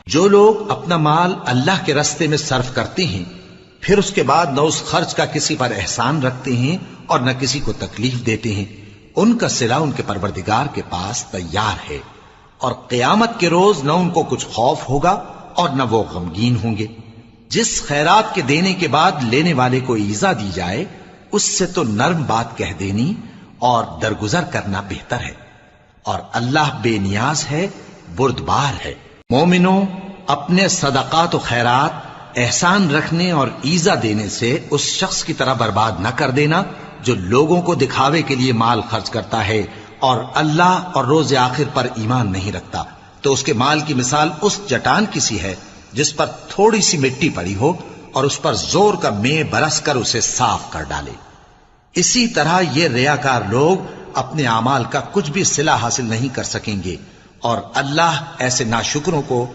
جو لوگ اپنا مال اللہ کے راستے میں صرف کرتے ہیں پھر اس کے بعد نہ اس خرچ کا کسی پر احسان رکھتے ہیں اور نہ کسی کو تکلیف دیتے ہیں، ان کا صلہ ان کے پروردگار کے پاس تیار ہے، اور قیامت کے روز نہ ان کو کچھ خوف ہوگا اور نہ وہ غمگین ہوں گے۔ جس خیرات کے دینے کے بعد لینے والے کو ایذا دی جائے اس سے تو نرم بات کہہ دینی اور درگزر کرنا بہتر ہے، اور اللہ بے نیاز ہے، بردبار ہے۔ مومنوں، اپنے صدقات و خیرات احسان رکھنے اور ایذا دینے سے اس شخص کی طرح برباد نہ کر دینا جو لوگوں کو دکھاوے کے لیے مال خرچ کرتا ہے اور اللہ اور روز آخر پر ایمان نہیں رکھتا، تو اس کے مال کی مثال اس چٹان کی سی ہے جس پر تھوڑی سی مٹی پڑی ہو اور اس پر زور کا مے برس کر اسے صاف کر ڈالے۔ اسی طرح یہ ریاکار لوگ اپنے اعمال کا کچھ بھی صلہ حاصل نہیں کر سکیں گے، اور اللہ ایسے ناشکروں کو